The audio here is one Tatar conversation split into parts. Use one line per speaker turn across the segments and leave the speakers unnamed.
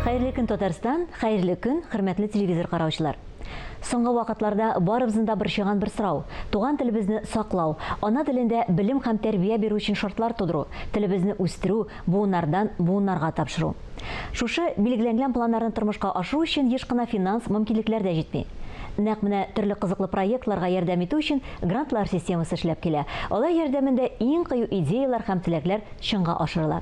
Хәерле көн, Татарстан, хәерле көн, хөрмәтле телевизор караучылар. Соңгы вакытларда барыбызда борчыган бер сорау. Туган телебезне саклау, ана телендә белем һәм тәрбия бирү өчен шартлар тудыру, телебезне үстерү, буыннардан буыннарга тапшыру. Шушы билгеләнгән планнарны тормышка ашыру өчен еш кына финанс мөмкинлекләр дә җитми. Нәкъ менә төрле кызыклы проектларга ярдәм итү өчен грантлар системасы эшләп килә. Алар ярдәмендә иң кыю идеялар һәм теләкләр чынга ашырыла.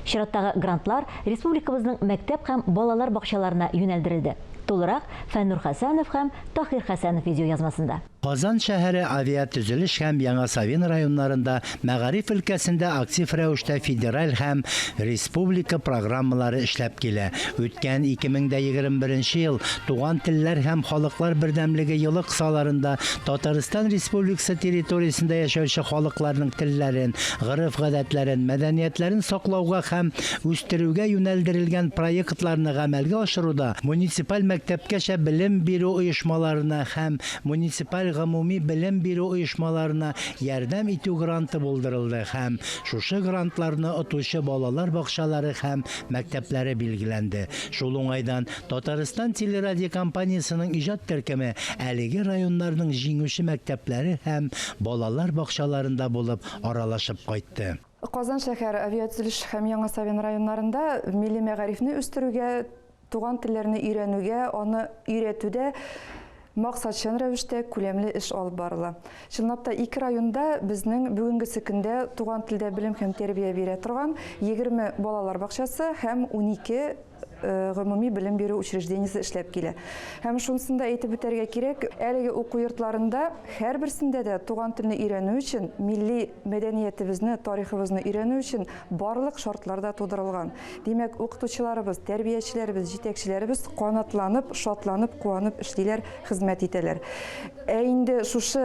Чираттагы грантлар республикабызның мәктәп һәм балалар бакчаларына юнәлдерелде. Тулырак Фәннур Хәсәнов һәм Тахир Хәсәнов видео язмасында.
Казан шәһәре авиатөзелеш һәм Яңа Савин районнарында мәгариф өлкәсендә актив рәвештә федераль һәм республика программалары эшләп килә. Үткән 2021 ел Туган телләр һәм халыклар бердәмлеге елы кысаларында Татарстан Республикасы территориясендә яшәүче халыкларның телләрен, гореф-гадәтләрен, мәдәниятләрен саклауга һәм үстерүгә юнәлдерелгән проектларны гамәлгә ашыруда муниципаль мәктәпкәчә белем бирү оешмаларына һәм муниципаль гомуми белем бирү оешмаларына ярдәм итү гранты булдырылды һәм шушы грантларны отучы балалар бакчалары һәм мәктәпләре билгеләнде. Шул уңайдан Татарстан телерадиокомпаниясының иҗат төркеме әлеге районнарның җиңүче мәктәпләре һәм балалар бакчаларында булып аралашып кайтты.
Казан шәһәре авиатөзелеш һәм Яңа Савин районнарында милли мәгарифне үстерүгә, туган телләрне өйрәнүгә, аны өйрәтүдә максатчан рәвештә күләмле эш алып барыла. Чынлап та 2 районда безнең бүгенге көндә туган телдә белем һәм тәрбия бирә торган 20 балалар бакчасы һәм 12 гомуми белем бирү учреждениесе эшләп килә. Һәм шунысында әйтеп үтәргә кирәк, әлеге уку йортларында һәрберсендә дә туган телне өйрәнү өчен, милли мәдәниятебезне, тарихыбызны өйрәнү өчен барлык шартлар да тудырылган. Димәк, укытучыларыбыз, тәрбиячеләребез, җитәкчеләребез канатланып, шатланып, куанып эшлиләр, хезмәт итәләр. Инде шушы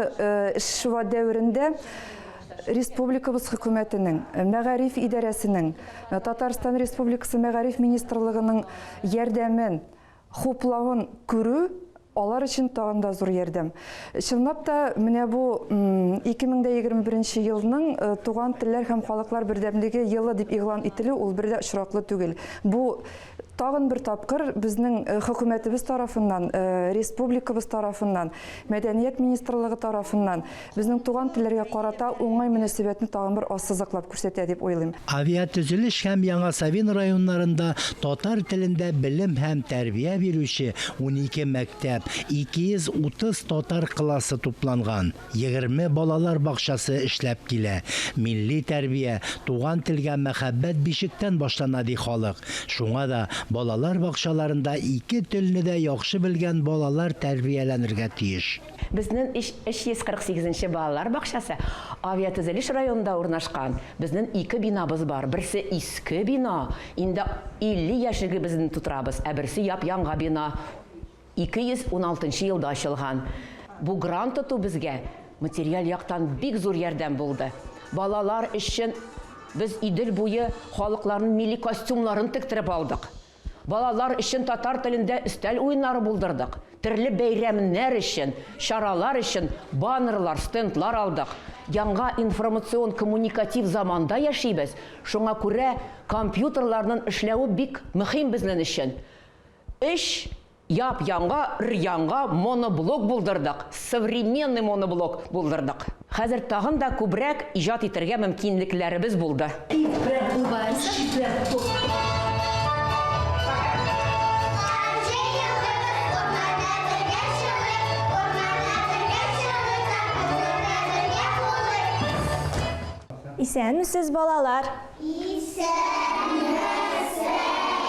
эш дәверендә Республикабыз хөкүмәтенең, мәгариф идарәсенең, Татарстан Республикасы мәгариф министрлыгының ярдәмен, хуплавын күрү алар өчен тагын да зур ярдәм. Чынлап та менә бу 2021 елның туган телләр һәм халыклар бердәмлеге елы дип игълан ителү ул бер дә очраклы түгел. Бу тагын бер тапкыр безнең хөкүмәтебез тарафыннан, республикабыз тарафыннан, мәдәният министрлыгы тарафыннан безнең туган телләргә карата уңай мөнәсәбәтне тагын бер ассызыклап күрсәтә дип уйлыйм.
Авиатөзелеш һәм Яңа Савин районнарында татар телендә белем һәм тәрбия бирүче 12 мәктәп, 230 татар классы тупланган, 20 балалар бакчасы эшләп килә. Милли тәрбия, туган телгә мәхәббәт бишектән башлана ди халык. Шуңа да балалар бакчаларында 2 телне дә яхшы белгән балалар тәрбияләнергә тиеш.
Безнең 348 балалар бакчасы авиатөзелеш районында урнашкан. Безнең 2 бинабыз бар. Берсе иске бина, инде 50 яшьлеге безне тутырабыз, ә берсе яп-яңа бина 216 елда ачылган. Бу грант тоту безгә материал яктан бик зур ярдәм булды. Балалар өчен без Идел буе халыкларның милли костюмларын тиктереп алдык. Балалар өчен татар телендә өстәл уеннары булдырдык. Төрле бәйрәмнәр өчен, шаралар өчен баннерлар, стендлар алдык. Яңа информацион коммуникатив заманда яшибез. Шуңа күрә компьютерларның эшләве бик мөһим безнең өчен. Яп-яңа моноблок булдырдык, современный моноблок булдырдык. Хәзер тагын да күбрәк иҗат итәргә мөмкинлекләребез булды.
Исәнмесез, балалар?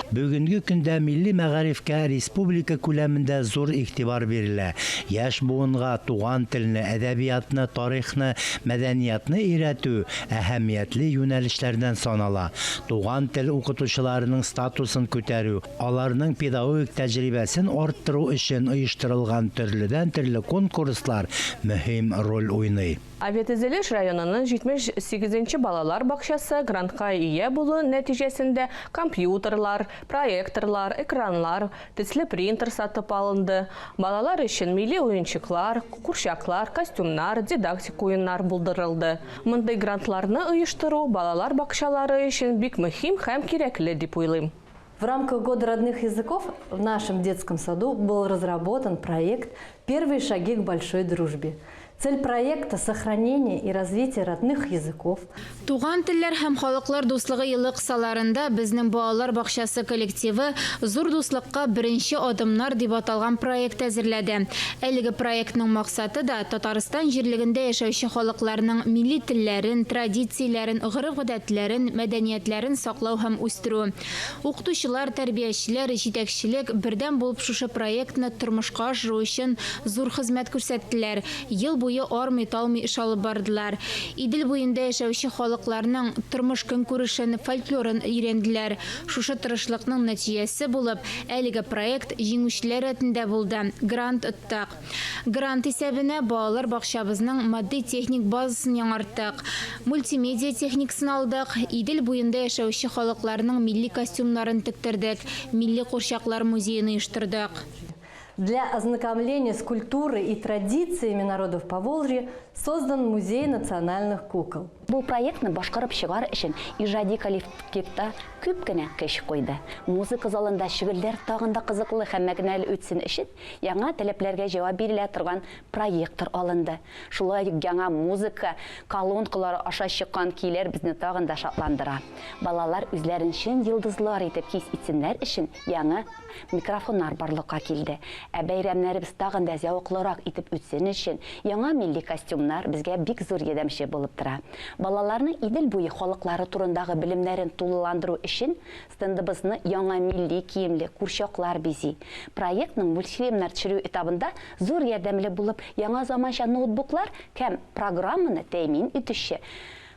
Бүгенге көндә милли мәгарифкә республика күләмендә зур игътибар бирелә. Яшь буынга туган телне, әдәбиятны, тарихны, мәдәниятны өйрәтү әһәмиятле юнәлешләрдән санала. Туган тел укытучыларының статусын күтәрү, аларның педагогик тәҗрибәсен арттыру өчен оештырылган төрле конкурслар мөһим роль уйный.
Авиатөзелеш районының 78 балалар бакчасы грантка ия булу нәтиҗәсендә компьютерлар, проекторлар, экранлар, төсле принтер сатып алынды. Балалар өчен милли уенчыклар, курчаклар, костюмнар, дидактик уеннар булдырылды. Мондай грантларны оештыру балалар бакчалары өчен бик мөһим һәм кирәкле дип уйлыйм.
В рамках Года родных языков в нашем детском саду был разработан проект «Первые шаги к большой дружбе». Цель проекта – сохранение и развитие родных языков.
Туган телләр һәм халыклар дуслыгы елы кысаларында безнең балалар бакчасы коллективы зур дуслыкка беренче адымнар дип аталган проект әзерләде. Әлеге проектның максаты да Татарстан җирлегендә яшәүче халыкларның милли телләрен, традицияләрен, гореф-гадәтләрен, мәдәниятләрен саклау һәм үстерү. Укытучылар, тәрбиячеләр, җитәкчелек бердәм булып шушы проектны тормышка ашыру өчен зур хезмәт күрсәттеләр. Ел буе армый-талмый эш алып бардылар. Идел буенда яшәүче халыкларның тормыш көнкүрешен, фольклорын өйрәнделәр. Шушы тырышлыкның нәтиҗәсе булып, әлеге проект җиңүчеләр рәтендә булды. Грант оттык. Грант исәбенә балалар бакчабызның матди-техник базасын яңарттык. Мультимедиа техникасын алдык. Идел буенда яшәүче халыкларның милли костюмнарын тектердек. Милли курчаклар музеен оештырдык.
Для ознакомления с культурой и традициями народов Поволжья создан музей национальных кукол.
Бұл проектны башкарып чыгар өчен иҗади коллективта күп кенә көч куйды. Музыка залында шигырьләр тагында кызыклы һәм мәгънәле үтсен өчен яңа таләпләргә җавап бирелә торган проектор алынды. Шулай ук яңа музыка колонкалары аша чыккан көйләр безне тагында шатландыра. Балалар үзләрен чын йолдызлар итеп хис итсеннәр өчен яңа микрофоннар барлыкка килде. Ә бәйрәмнәребез тагында зәвыклырак итеп үтсен өчен яңа милли костюмнар безгә бик зур ярдәмче булып тора. Балаларның Идел буе халыклары турындагы белемнәрен тулыландыру өчен стендыбызны яңа милли киемле курчаклар бизи. Проектның мультфильмнар төшерү этабында зур ярдәмле булып яңа заманча ноутбуклар һәм программаны тәэмин итүче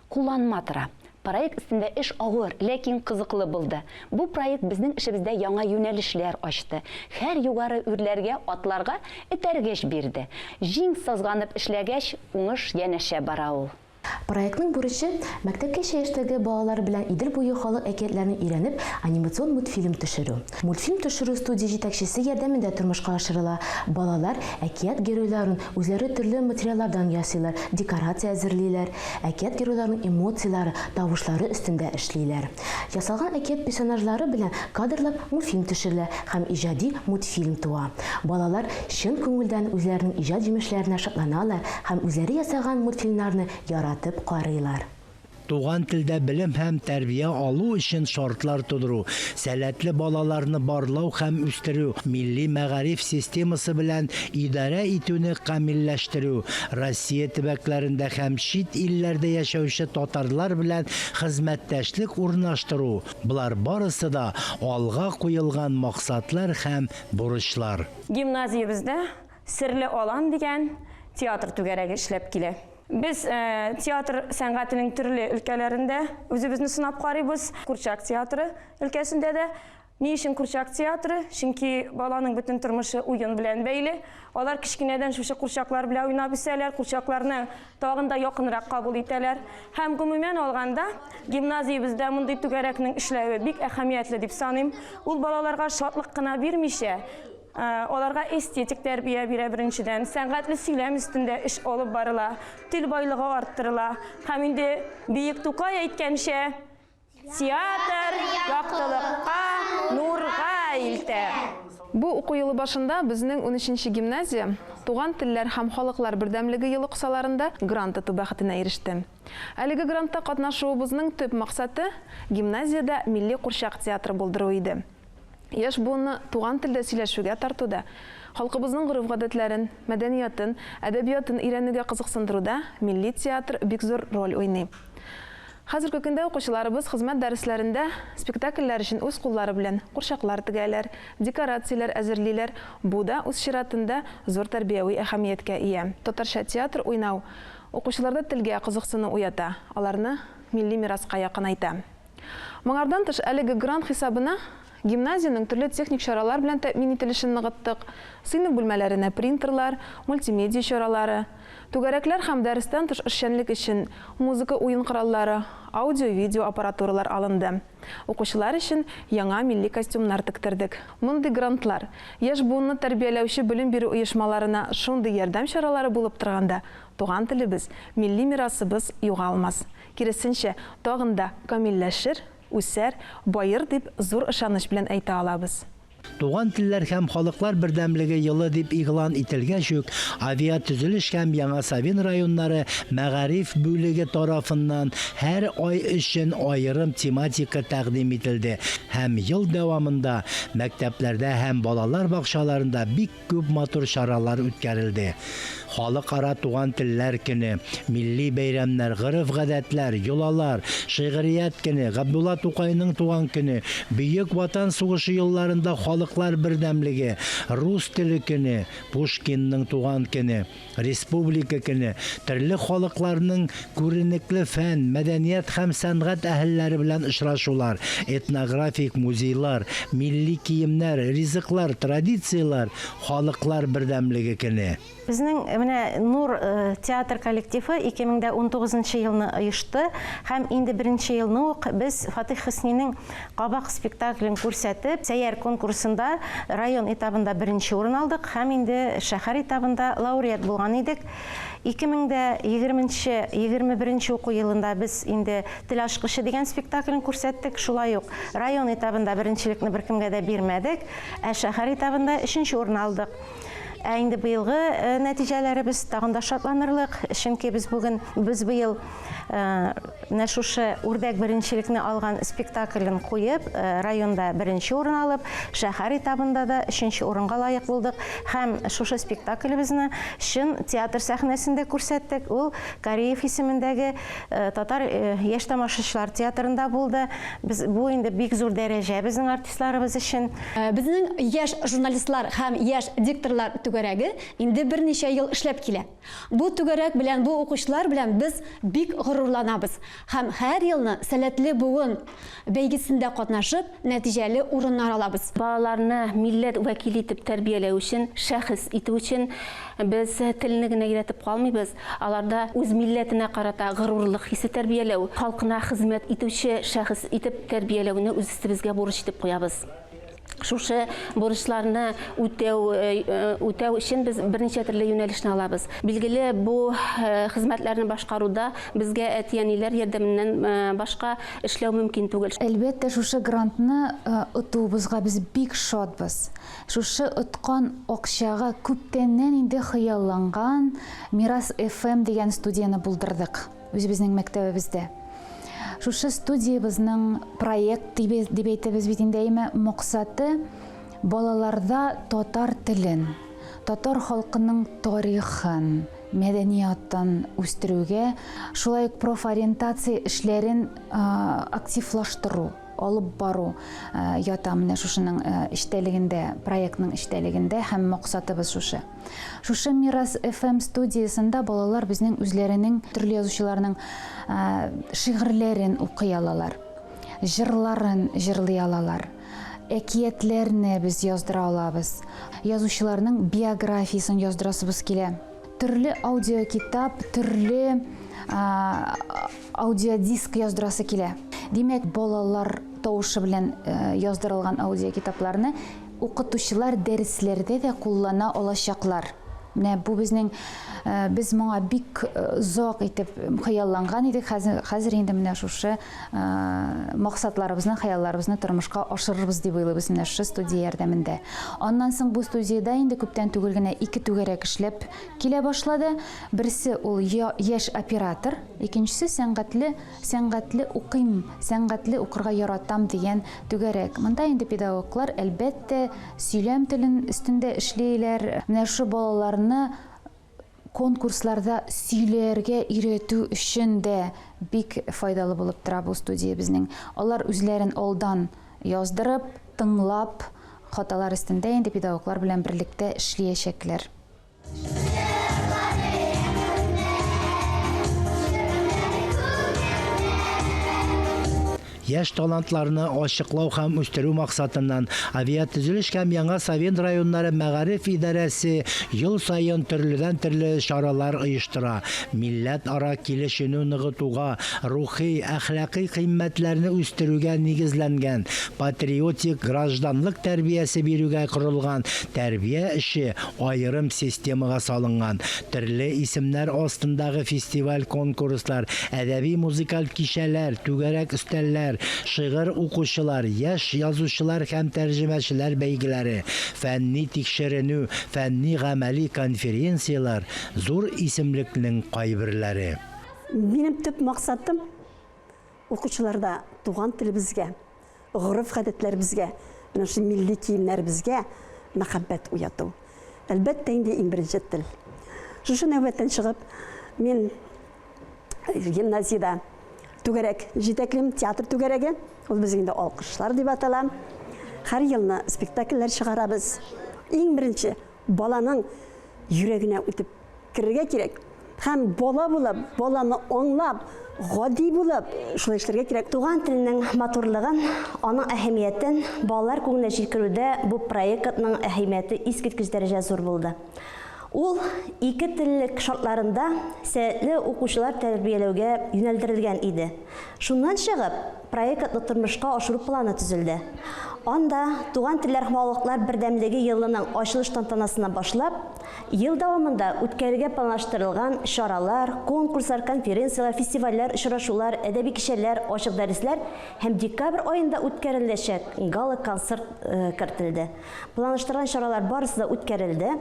кулланма тора. Проект өстендә эш авыр, ләкин кызыклы булды. Бу проект безнең эшебездә яңа юнәлешләр ачты. Һәр югары үрләргә, атларга этәргәч бирде. Җиң сазганып эшләгәч, уңыш янәшә бара ул.
Проектның бурычы мәктәпкәчә яшьтәге балалар белән Идел буе халык әкиятләрен өйрәнеп, анимацион мультфильм төшерү. Мультфильм төшерү студия җитәкчесе ярдәмендә тормышка ашырыла. Балалар әкият геройларын үзләре төрле материаллардан ясыйлар, декорация әзерлиләр. Әкият геройларының эмоциялары, тавышлары өстендә эшлиләр. Ясалган әкият персонажлары белән кадрлап мультфильм төшерелә һәм иҗади мультфильм туа. Балалар чын күңелдән үзләренең иҗат җимешләренә шатланалар һәм үзләре ясаган мультфильмнарны яратып карыйлар.
Туган телдә белем һәм тәрбия алу өчен шартлар тудыру, сәләтле балаларны барлау һәм үстерү, милли мәгариф системасы белән идарә итүне камилләштерү, Россия төбәкләрендә һәм чит илләрдә яшәүче татарлар белән хезмәттәшлек урнаштыру. Булар барысы да алга куелган максатлар һәм бурычлар.
Гимназиябездә серле алан дигән театр түгәрәге эшләп килә. Biz театр сәнгатының төрле өлкәләрендә үзебезне сынап карыйбыз. Курчак театры өлкәсендә дә. Ни өчен курчак театры? Чөнки баланың бөтен тормышы уен белән бәйле. Алар кичкенәдән шушы курчаклар белән уйнап үсәләр, курчакларны тагында якынрак кабул итәләр. Һәм гомумән алганда гимназиябездә мондый түгәрәкнең эшләве бик әһәмиятле дип саныйм. Ул балаларга шатлык кына бирмичә, Оларга эстетик тәрбия бирә беренчедән, сәнгатьле сөйләм өстендә эш алып барыла, тел байлыгы арттырыла. Һәм инде Биек Тукай әйткәнчә, театр яктылыкка, нурга илтә.
Бу уку елы башында безнең 13-нче гимназия Туган телләр һәм халыклар бердәмлеге елы кысаларында грант тоту бәхетенә иреште. Әлеге грантта катнашуыбызның төп максаты гимназиядә милли курчак театры булдыру иде. Яш буынны туган телдә сөйләшүгә тартуда, халкыбызның гореф-гадәтләрен, мәдәниятын, әдәбиятын өйрәнүгә кызыксындыруда милли театр бик зур роль уйный. Хәзерге көндә укучыларыбыз хезмәт дәресләрендә спектакльләр өчен үз куллары белән курчаклар тегәләр, декорацияләр әзерлиләр. Бу да үз чиратында зур тәрбияви әһәмияткә ия. Татарча театр уйнау укучыларда телгә кызыксыну уята, аларны милли мираска якынайта. Моңардан тыш әлеге грант хисабына гимназияның төрле техник чаралар белән тәэмин ителешен ныгыттык. Сыйныф бүлмәләренә принтерлар, мультимедиа чаралары, түгәрәкләр һәм дәрестән тыш эшчәнлек өчен музыка уен кораллары, аудио-видео аппаратуралар алынды. Укучылар өчен яңа милли костюмнар тектердек. Мондый грантлар яшь буынны тәрбияләүче белем бирү оешмаларына шундый ярдәм чаралары булып торганда, туган телебез, милли мирасыбыз югалмас. Киресенчә, тагында камилләшер, үсәр, байыр дип зур ышаныч белән әйтә алабыз.
Туган телләр һәм халыклар бердәмлеге елы дип игълан ителгәч үк, авиатөзелеш һәм Яңа Савин районнары мәгариф бүлеге тарафыннан һәр ай өчен аерым тематика тәкъдим ителде һәм ел дәвамында мәктәпләрдә һәм балалар бакчаларында бик күп матур чаралар үткәрелде. Халыкара туган телләр көне, милли бәйрәмнәр, гырыф-гадәтләр, йолалар, шигърият көне, Габдулла Тукайның туган көне, Бөек Ватан сугышы елларында халыклар бердәмлеге, рус теле көне, Пушкинның туган көне, республика көне, төрле халыкларның күренекле фән, мәдәният һәм сәнгать әһелләре белән очрашулар, этнографик музейлар, милли киемнәр, ризыклар, традициялар, халыклар бердәмлеге көне.
Безнең менә Нур театр коллективы 2019 елны оешты һәм инде 1нче елны ук без Фатих Хөснинең Кабак спектаклен күрсәтеп, сәйяр конкурсында район этабында 1нче урын алдык һәм инде шәһәр этабында лауреат булган идек. 2020-21 уку елында без инде Тел ачкычы дигән спектаклен күрсәттек. Шулай ук район этабында беренчелекне беркемгә дә бирмәдек, ә шәһәр этабында 3нче урын алдык. Инде быелгы нәтиҗәләребез тагын да шатланырлык, чөнки без быел менә шушы үрдәк беренчелекне алган спектаклен куеп, районда 1нче урын алып, шәһәр этабында да 3нче урынга лаек булдык һәм шушы спектаклебезне чын театр сәхнәсендә күрсәттек. Ул Кариев исемендәге татар яшь тамашачылар театрында булды. Бу инде бик зур дәрәҗә безнең артистларыбыз өчен.
Безнең яшь журналистлар һәм яшь дикторлар түгәрәге инде берничә ел эшләп килә. Бу түгәрәк белән, бу укучылар белән без бик горурланабыз һәм һәр елны сәләтле буын бәйгесендә катнашып, нәтиҗәле урыннар алабыз.
Балаларны милләт вәкил итеп тәрбияләү өчен, шәхес итү өчен без телне генә өйрәтеп калмыйбыз. Аларда үз милләтенә карата горурлык хисе тәрбияләү, халкына хезмәт итүче шәхес итеп тәрбияләүне үз өстебезгә бурыч итеп куябыз. Шушы бурычларны үтәү өчен без берничә төрле юнәлешне алабыз. Билгеле, бу хезмәтләрне башкаруда безгә әтиәниләр ярдәменнән башка эшләү мөмкин түгел.
Әлбәттә, шушы грантны отуыбызга без бик шатбыз. Шушы откан акчага күптәннән инде хыялланган Мирас FM дигән студияны булдырдык үзебезнең мәктәбебездә. Шушы студиябызның проект дип әйтәбез бит инде, максаты балаларда татар телен, татар халкының тарихын, мәдәниятын үстерүгә, шулай ук профориентация эшләрен активлаштыру, алып бару ята менә шушының эштәлегендә, проектның эштәлегендә һәм максатыбыз шушы. Шушы Мирас FM студиясында балалар безнең үзләренең төрле язучыларның шигырьләрен укый алалар, җырларын җырлый алалар, әкиятләрне біз яздыра алабыз, язучыларның биографиясын яздырасыбыз килә. Төрле аудиокитап, төрле аудиодиск яздырасы килә. Димәк, балалар тавышы белән яздырылган аудиокитапларны укытучылар дәресләрдә дә куллана алачаклар. Менә бу без моңа бик зак итеп хыялланган идек. Хәзер инде менә шушы максатларыбызны, хыялларыбызны тормышка ашырырбыз дип уйлыйбыз менә шушы студия ярдәмендә. Аннан соң бу студиядә инде күптән түгел генә 2 түгәрәк эшләп килә башлады. Берсе ул яшь оператор, икенчесе сәнгатьле укыйм, сәнгатьле укырга яратам дигән түгәрәк. Монда инде педагоглар әлбәттә сөйләм телен өстендә эшләйләр. Менә шу балаларны конкурсларда сөйләргә өйрәтү өчен дә бик файдалы булып тора бу студия безнең. Алар үзләрен алдан яздырып, тыңлап, хаталар өстендә инде педагоглар белән берлектә эшләячәкләр.
Яшь талантларны ачыклау һәм үстерү максатыннан авиатөзелеш һәм Яңа Савин районнары мәгариф идарәсе ел сайын төрле чаралар оештыра. Милләт ара килешүне ныгытуга, рухи, әхлакый кыйммәтләрне үстерүгә нигезләнгән, патриотик гражданлык тәрбиясе бирүгә корылган тәрбия эше аерым системага салынган. Төрле исемнәр астындагы фестиваль, конкурслар, әдәби музыкаль кичәләр, түгәрәк өстәлләр, әсәрләр, шигырь укучылар, яшь язучылар һәм тәрҗемәчеләр бәйгеләре, фәнни тикшеренү, фәнни гамәли конференциялар, зур исемлекнең кайберләре.
Минем төп максатым укучыларда туган телебезгә, гореф-гадәтләребезгә, менә шу милли киемнәребезгә мәхәббәт уяту. Әлбәттә инде иң беренче тел. Шушы нәүбәттән чыгып, мин гимназиядә түгәрәк җитәклем, театр түгәрәге, ул безгә алкышлар дип аталам. Һәр елны спектакльләр чыгарабыз. Иң беренче баланың йөрәгенә үтеп кирергә кирәк. Һәм бала булып, баланы аңлап, гади булып, шулай эшләргә кирәк.
Туган теленең матурлыгын, аның әһәмиятен балалар күңеленә җиткерүдә бу проектның әһәмияте искиткеч дәрәҗә зур булды. Ул ике теллек шартларында сәләтле укучылар тәрбияләүгә юнәлдерелгән иде. Шуннан чыгып, проектны тормышка ашыру планы төзелде. Анда туган телләр һәм халыклар бердәмлеге елының ачылыш тантанасына башлап, ел дәвамында үткәрергә планлаштырылган чаралар, конкурслар, конференциялар, фестивальләр, очрашулар, әдәби кичәләр, ачык дәресләр һәм декабрь аенда үткәреләчәк гала-концерт кертелде. Планлаштырылган чаралар барысы да үткәрелде.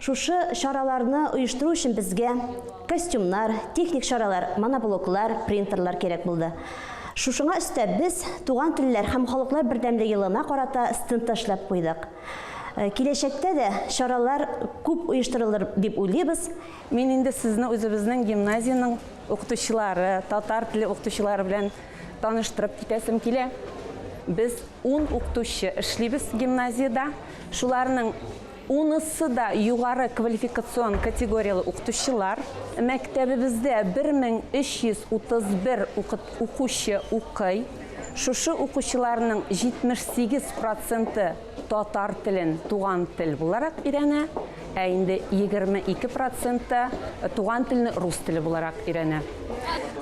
Шушы чараларны оештыру өчен безгә костюмнар, техник чаралар, моноблоклар, принтерлар кирәк булды. Шушыңа өстә без туган телләр һәм халыклар бердәмлеге елына карата стенд ташлап куйдык. Киләчәктә дә чаралар күп оештырылыр дип уйлыйбыз.
Мин инде сезне үзебезнең гимназияның укытучылары, татар теле укытучылары белән таныштырып китәсем килә. Без 10 укытучы эшлибез гимназиядә. Шуларның 10-сы да югары квалификацион категориялы укытучылар. Мәктәбебездә 1331 укучы укый. Шушы укучыларның 78% татар телен туган тел буларак өйрәнә, ә инде 22% туган телне рус теле буларак өйрәнә.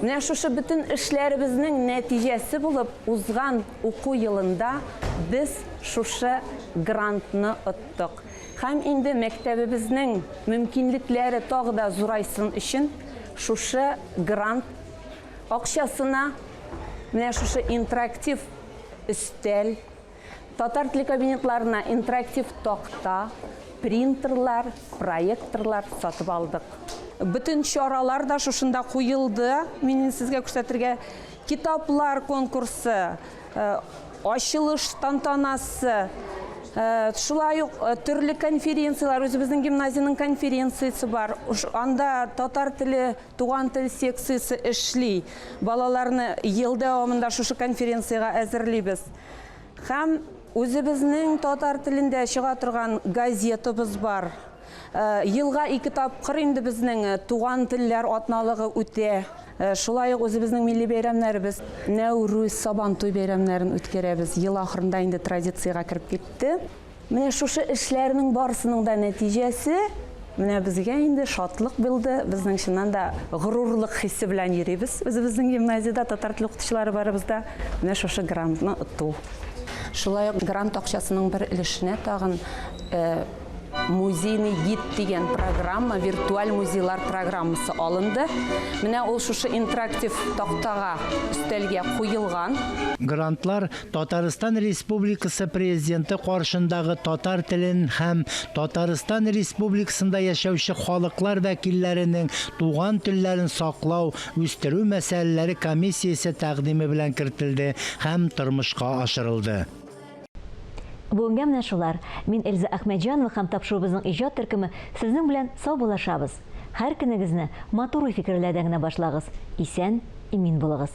Менә шушы бөтен эшләребезнең нәтиҗәсе булып узган уку елында без шушы грантны оттык. Һәм инде мәктәбебезнең мөмкинлекләре тагы да зурайсын өчен шушы грант акчасына менә шушы интерактив өстәл, татар теле кабинетларына интерактив такта, принтерлар, проекторлар сатып алдык. Бүтән чаралар да шушында куелды. Мин сезгә күрсәтергә китаплар конкурсы, ачылыш тантанасы, шулай ук төрле конференциялар, үзебезнең гимназияның конференциясе бар. Анда татар теле, туган тел секциясе эшли. Балаларны ел дәвамында шушы конференцияга әзерлибез. Һәм үзебезнең татар телендә чыга торган газетабыз бар. Елга 2 тапкыр инде безнең туган телләр атналыгы үтә. Шулай ук үзебезнең милли бәйрәмнәребез, Нәүрүз, Сабантуй бәйрәмнәрен үткәрәбез. Ел ахырында инде традициягә кирип китте. Менә шушы эшләрнең барысының да нәтиҗәсе менә безгә инде шатлык булды. Безнең чыннан да горурлык хиссе белән йөрибез. Үзебезнең гимназиядә татар теле укытучылары барыбызда менә шушы грантны отту. Шулай ук грант акчасының бер өлешенә тагын музейный гид дигән программа, виртуаль музейлар программасы алынды. Менә ул шушы интерактив тактага өстәлгә куелган.
Грантлар Татарстан Республикасы президенты каршындагы татар телен һәм Татарстан Республикасында яшәүче халыклар вәкилләренең туган телләрен саклау, үстерү мәсьәләләре комиссиясе тәкъдиме белән кертелде һәм тормышка ашырылды.
Бүгенгә менә шулар. Мин Эльза Әхмәтҗанова һәм тапшыруыбызның иҗат төркеме сезнең белән саубуллашабыз. Һәр көнегезне матур фикерләрдә генә башлагыз. Исән, имин булыгыз.